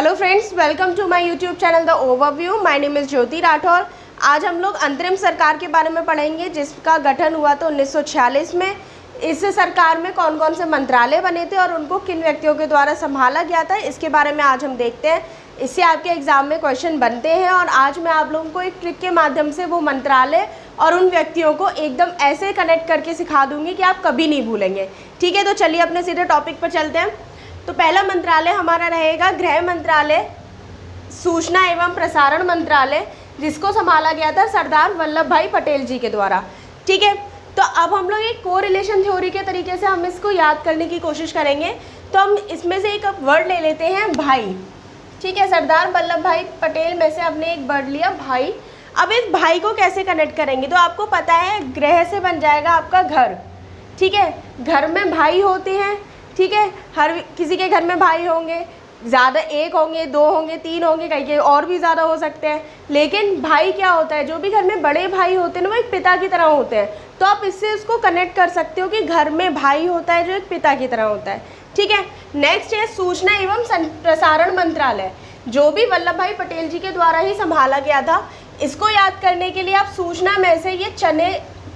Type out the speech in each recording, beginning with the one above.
Hello friends, welcome to my YouTube channel the overview. My name is Jyoti Rathore. आज हम लोग अंतरिम सरकार के बारे में पढ़ेंगे, जिसका गठन हुआ था 1946 में। इस सरकार में कौन कौन से मंत्रालय बने थे और उनको किन व्यक्तियों के द्वारा संभाला गया था, इसके बारे में आज हम देखते हैं। इससे आपके एग्ज़ाम में क्वेश्चन बनते हैं और आज मैं आप लोगों को एक ट्रिक के माध्यम से वो मंत्रालय और उन व्यक्तियों को एकदम ऐसे कनेक्ट करके सिखा दूंगी कि आप कभी नहीं भूलेंगे। ठीक है, तो चलिए अपने सीधे टॉपिक पर चलते हैं। तो पहला मंत्रालय हमारा रहेगा गृह मंत्रालय, सूचना एवं प्रसारण मंत्रालय, जिसको संभाला गया था सरदार वल्लभ भाई पटेल जी के द्वारा। ठीक है, तो अब हम लोग एक कोरिलेशन थ्योरी के तरीके से हम इसको याद करने की कोशिश करेंगे। तो हम इसमें से एक वर्ड ले लेते हैं भाई। ठीक है, सरदार वल्लभ भाई पटेल में से हमने एक वर्ड लिया भाई। अब इस भाई को कैसे कनेक्ट करेंगे, तो आपको पता है गृह से बन जाएगा आपका घर। ठीक है, घर में भाई होते हैं। ठीक है, हर किसी के घर में भाई होंगे, ज़्यादा एक होंगे, दो होंगे, तीन होंगे, कई के और भी ज़्यादा हो सकते हैं। लेकिन भाई क्या होता है, जो भी घर में बड़े भाई होते हैं ना, वो एक पिता की तरह होते हैं। तो आप इससे उसको कनेक्ट कर सकते हो कि घर में भाई होता है जो एक पिता की तरह होता है। ठीक है, नेक्स्ट है सूचना एवं प्रसारण मंत्रालय, जो भी वल्लभ भाई पटेल जी के द्वारा ही संभाला गया था। इसको याद करने के लिए आप सूचना में से ये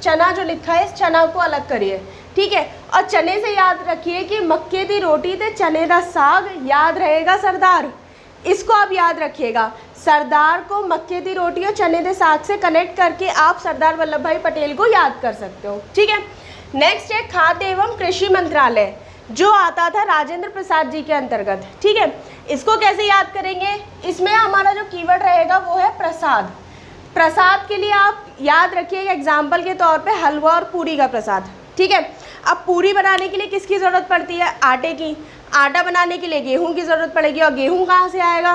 चना जो लिखा है, इस चना को अलग करिए। ठीक है, और चने से याद रखिए कि मक्के दी रोटी ते चने दा साग, याद रहेगा सरदार। इसको आप याद रखिएगा, सरदार को मक्के दी रोटी और चने दे साग से कनेक्ट करके आप सरदार वल्लभ भाई पटेल को याद कर सकते हो। ठीक है, नेक्स्ट है खाद्य एवं कृषि मंत्रालय, जो आता था राजेंद्र प्रसाद जी के अंतर्गत। ठीक है, इसको कैसे याद करेंगे, इसमें हमारा जो कीवर्ड रहेगा वो है प्रसाद। प्रसाद के लिए आप याद रखिएगा एग्जाम्पल के तौर पे हलवा और पूरी का प्रसाद। ठीक है, अब पूरी बनाने के लिए किसकी ज़रूरत पड़ती है, आटे की। आटा बनाने के लिए गेहूं की ज़रूरत पड़ेगी, और गेहूं कहाँ से आएगा,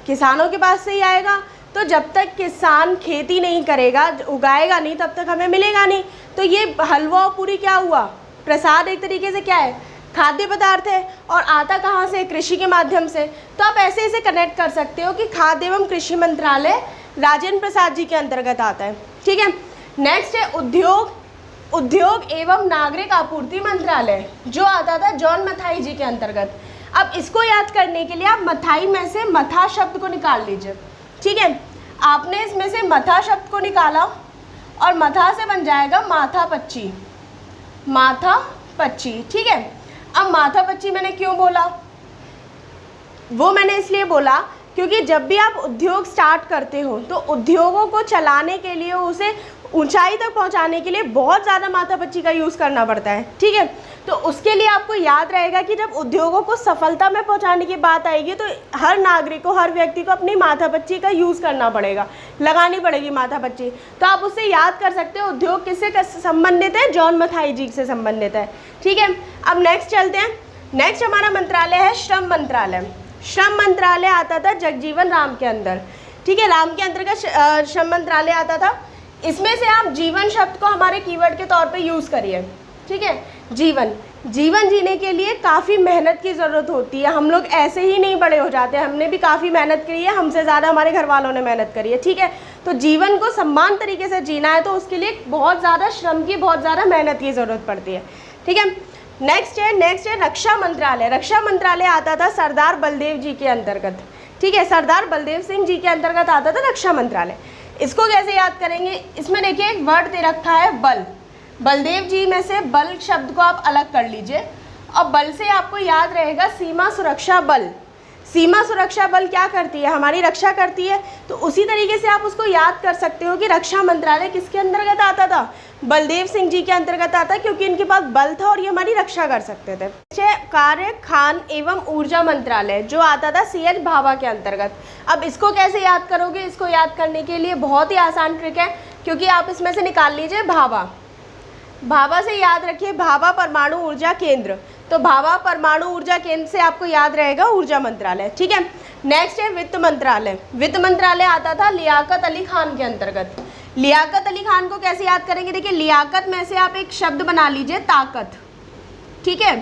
किसानों के पास से ही आएगा। तो जब तक किसान खेती नहीं करेगा, उगाएगा नहीं, तब तक हमें मिलेगा नहीं। तो ये हलवा और पूरी क्या हुआ, प्रसाद एक तरीके से क्या है, खाद्य पदार्थ है। और आता कहाँ से, कृषि के माध्यम से। तो आप ऐसे ऐसे कनेक्ट कर सकते हो कि खाद्य एवं कृषि मंत्रालय राजेंद्र प्रसाद जी के अंतर्गत आता है। ठीक है, नेक्स्ट है उद्योग एवं नागरिक आपूर्ति मंत्रालय, जो आता था जॉन मथाई जी के अंतर्गत। अब इसको याद करने के लिए आप मथाई में से मथा शब्द को निकाल लीजिए। ठीक है, आपने इसमें से मथा शब्द को निकाला और मथा से बन जाएगा माथा पच्ची, माथा पच्ची। ठीक है, अब माथा पच्ची मैंने क्यों बोला, वो मैंने इसलिए बोला क्योंकि जब भी आप उद्योग स्टार्ट करते हो तो उद्योगों को चलाने के लिए, उसे ऊंचाई तक पहुंचाने के लिए बहुत ज़्यादा माथापच्ची का यूज़ करना पड़ता है। ठीक है, तो उसके लिए आपको याद रहेगा कि जब उद्योगों को सफलता में पहुंचाने की बात आएगी तो हर नागरिक को, हर व्यक्ति को अपनी माथापच्ची का यूज़ करना पड़ेगा, लगानी पड़ेगी माथापच्ची। तो आप उससे याद कर सकते हो उद्योग किससे संबंधित है, जॉन मथाई जी से संबंधित है। ठीक है, अब नेक्स्ट चलते हैं। नेक्स्ट हमारा मंत्रालय है श्रम मंत्रालय। श्रम मंत्रालय आता था जगजीवन राम के अंदर। ठीक है, राम के अंतर्गत श्रम मंत्रालय आता था। इसमें से आप जीवन शब्द को हमारे कीवर्ड के तौर पे यूज़ करिए। ठीक है, जीवन जीने के लिए काफ़ी मेहनत की ज़रूरत होती है। हम लोग ऐसे ही नहीं बड़े हो जाते, हमने भी काफ़ी मेहनत करी है, हमसे ज़्यादा हमारे घर वालों ने मेहनत करी है। ठीक है, तो जीवन को सम्मान तरीके से जीना है तो उसके लिए बहुत ज़्यादा श्रम की, बहुत ज़्यादा मेहनत की ज़रूरत पड़ती है। ठीक है, नेक्स्ट है रक्षा मंत्रालय। रक्षा मंत्रालय आता था सरदार बलदेव जी के अंतर्गत। ठीक है, सरदार बलदेव सिंह जी के अंतर्गत आता था रक्षा मंत्रालय। इसको कैसे याद करेंगे, इसमें देखिए एक वर्ड दे रखा है बल। बलदेव जी में से बल शब्द को आप अलग कर लीजिए और बल से आपको याद रहेगा सीमा सुरक्षा बल। सीमा सुरक्षा बल क्या करती है, हमारी रक्षा करती है। तो उसी तरीके से आप उसको याद कर सकते हो कि रक्षा मंत्रालय किसके अंतर्गत आता था, बलदेव सिंह जी के अंतर्गत आता, क्योंकि इनके पास बल था और ये हमारी रक्षा कर सकते थे। कार्य खान एवं ऊर्जा मंत्रालय, जो आता था CH भाभा के अंतर्गत। अब इसको कैसे याद करोगे, इसको याद करने के लिए बहुत ही आसान ट्रिक है, क्योंकि आप इसमें से निकाल लीजिए भाभा। भाभा से याद रखिए भाभा परमाणु ऊर्जा केंद्र। तो भाभा परमाणु ऊर्जा केंद्र से आपको याद रहेगा ऊर्जा मंत्रालय। ठीक है, नेक्स्ट है वित्त मंत्रालय। वित्त मंत्रालय आता था लियाकत अली खान के अंतर्गत। लियाकत अली खान को कैसे याद करेंगे, देखिए लियाकत में से आप एक शब्द बना लीजिए ताकत। ठीक है,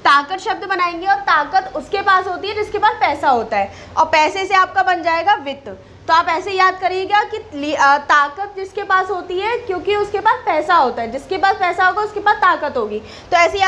ताकत शब्द बनाएंगे और ताकत उसके पास होती है जिसके पास पैसा होता है, और पैसे से आपका बन जाएगा वित्त। तो आप ऐसे याद करिएगा कि ताकत जिसके पास होती है क्योंकि उसके पास पैसा होता है, जिसके पास पैसा होगा उसके पास ताकत होगी। तो ऐसे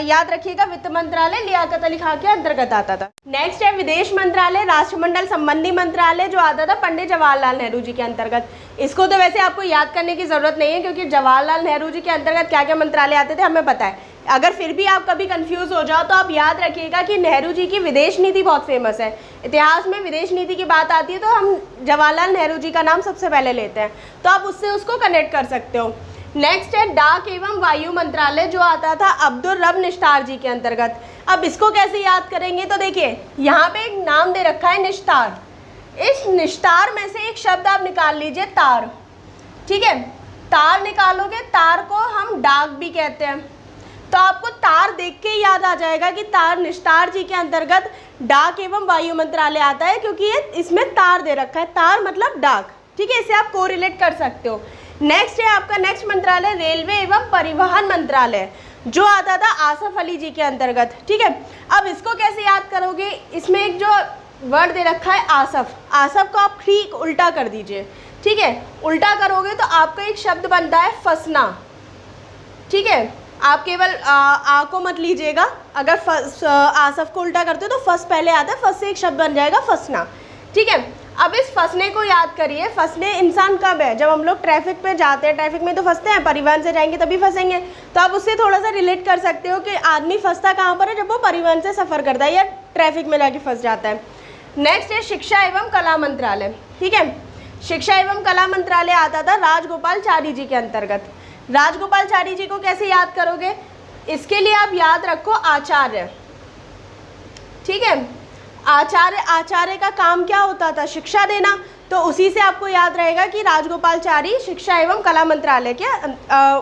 याद रखिएगा वित्त मंत्रालय लियाकत अली खां के अंतर्गत आता था। नेक्स्ट है विदेश मंत्रालय, राष्ट्रमंडल संबंधी मंत्रालय, जो आता था पंडित जवाहरलाल नेहरू जी के अंतर्गत। इसको तो वैसे आपको याद करने की जरूरत नहीं है क्योंकि जवाहरलाल नेहरू जी के अंतर्गत क्या क्या मंत्रालय आते थे हमें पता है। अगर फिर भी आप कभी कंफ्यूज हो जाओ तो आप याद रखिएगा कि नेहरू जी की विदेश नीति बहुत फेमस है। इतिहास में विदेश नीति की बात आती है तो हम जवाहरलाल नेहरू जी का नाम सबसे पहले लेते हैं, तो आप उससे उसको कनेक्ट कर सकते हो। नेक्स्ट है डाक एवं वायु मंत्रालय, जो आता था अब्दुल रब निस्तार जी के अंतर्गत। अब इसको कैसे याद करेंगे, तो देखिए यहाँ पे एक नाम दे रखा है निस्तार। इस निस्तार में से एक शब्द आप निकाल लीजिए तार, ठीक है। तार निकालोगे, तार को हम डाक भी कहते हैं, तो आपको तार देख के याद आ जाएगा कि तार निस्तार जी के अंतर्गत डाक एवं वायु मंत्रालय आता है क्योंकि ये इसमें तार दे रखा है, तार मतलब डाक, ठीक है। इसे आप कोरिलेट कर सकते हो। नेक्स्ट है आपका नेक्स्ट मंत्रालय रेलवे एवं परिवहन मंत्रालय, जो आता था आसफ अली जी के अंतर्गत, ठीक है। अब इसको कैसे याद करोगे, इसमें एक जो वर्ड दे रखा है आसफ, आसफ को आप ठीक उल्टा कर दीजिए, ठीक है। उल्टा करोगे तो आपका एक शब्द बनता है फंसना, ठीक है। आप केवल आ को मत लीजिएगा, अगर आसफ को उल्टा करते हो तो फस पहले आता है, फस से एक शब्द बन जाएगा फंसना, ठीक है। अब इस फंसने को याद करिए। फंसने इंसान कब है, जब हम लोग ट्रैफिक पे जाते हैं, ट्रैफिक में तो फंसते हैं, परिवहन से जाएंगे तभी फंसेंगे। तो आप उससे थोड़ा सा रिलेट कर सकते हो कि आदमी फंसता कहाँ पर है, जब वो परिवहन से सफ़र करता है या ट्रैफिक में जाके फंस जाता है। नेक्स्ट है शिक्षा एवं कला मंत्रालय, ठीक है। शिक्षा एवं कला मंत्रालय आता था राजगोपालाचारी जी के अंतर्गत। राजगोपालाचारी जी को कैसे याद करोगे, इसके लिए आप याद रखो आचार्य, ठीक है। आचार्य का काम क्या होता था, शिक्षा देना, तो उसी से आपको याद रहेगा कि राजगोपालाचारी शिक्षा एवं कला मंत्रालय के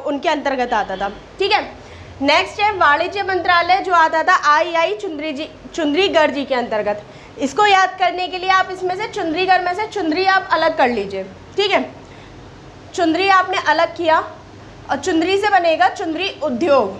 उनके अंतर्गत आता था, ठीक है। नेक्स्ट है वाणिज्य मंत्रालय, जो आता था आई चुंद्रीगढ़ जी के अंतर्गत। इसको याद करने के लिए आप इसमें से चुंद्रीगढ़ में से चुंद्री आप अलग कर लीजिए, ठीक है। चुंद्री आपने अलग किया और चुंद्री से बनेगा चुंद्री उद्योग,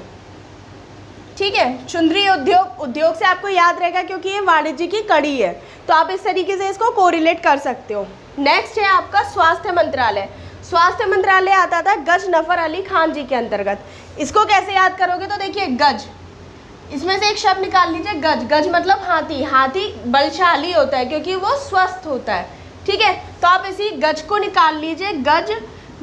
ठीक है। चुंद्री उद्योग से आपको याद रहेगा क्योंकि ये वाणिज्य की कड़ी है, तो आप इस तरीके से इसको कोरिलेट कर सकते हो। नेक्स्ट है आपका स्वास्थ्य मंत्रालय। स्वास्थ्य मंत्रालय आता था गजनफर अली खान जी के अंतर्गत। इसको कैसे याद करोगे, तो देखिए गज, इसमें से एक शब्द निकाल लीजिए गज। गज मतलब हाथी, हाथी बलशाली होता है क्योंकि वो स्वस्थ होता है, ठीक है। तो आप इसी गज को निकाल लीजिए, गज,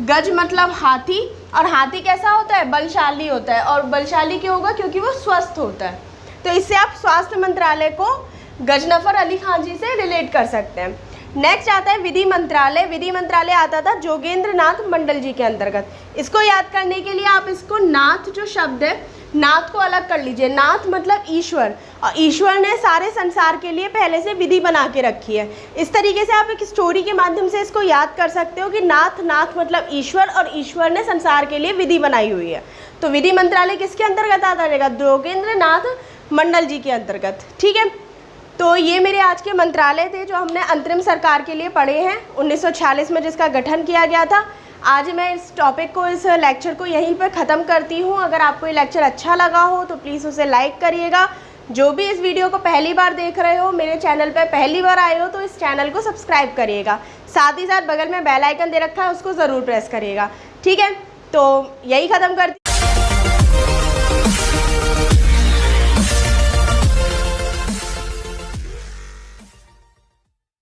गज मतलब हाथी, और हाथी कैसा होता है, बलशाली होता है, और बलशाली क्यों होगा, क्योंकि वो स्वस्थ होता है। तो इससे आप स्वास्थ्य मंत्रालय को गजनफर अली खान जी से रिलेट कर सकते हैं। नेक्स्ट आता है विधि मंत्रालय। विधि मंत्रालय आता था जोगेंद्र नाथ मंडल जी के अंतर्गत। इसको याद करने के लिए आप इसको नाथ जो शब्द है, नाथ को अलग कर लीजिए। नाथ मतलब ईश्वर, और ईश्वर ने सारे संसार के लिए पहले से विधि बना के रखी है। इस तरीके से आप एक स्टोरी के माध्यम से इसको याद कर सकते हो कि नाथ मतलब ईश्वर, और ईश्वर ने संसार के लिए विधि बनाई हुई है। तो विधि मंत्रालय किसके अंतर्गत आता रहेगा, जोगेंद्र नाथ मंडल जी के अंतर्गत, ठीक है। तो ये मेरे आज के मंत्रालय थे जो हमने अंतरिम सरकार के लिए पढ़े हैं 1946 में, जिसका गठन किया गया था। आज मैं इस टॉपिक को, इस लेक्चर को यहीं पर ख़त्म करती हूँ। अगर आपको ये लेक्चर अच्छा लगा हो तो प्लीज़ उसे लाइक करिएगा। जो भी इस वीडियो को पहली बार देख रहे हो, मेरे चैनल पर पहली बार आए हो, तो इस चैनल को सब्सक्राइब करिएगा। साथ ही साथ बगल में बेल आइकन दे रखा है, उसको ज़रूर प्रेस करिएगा, ठीक है। तो यही ख़त्म करती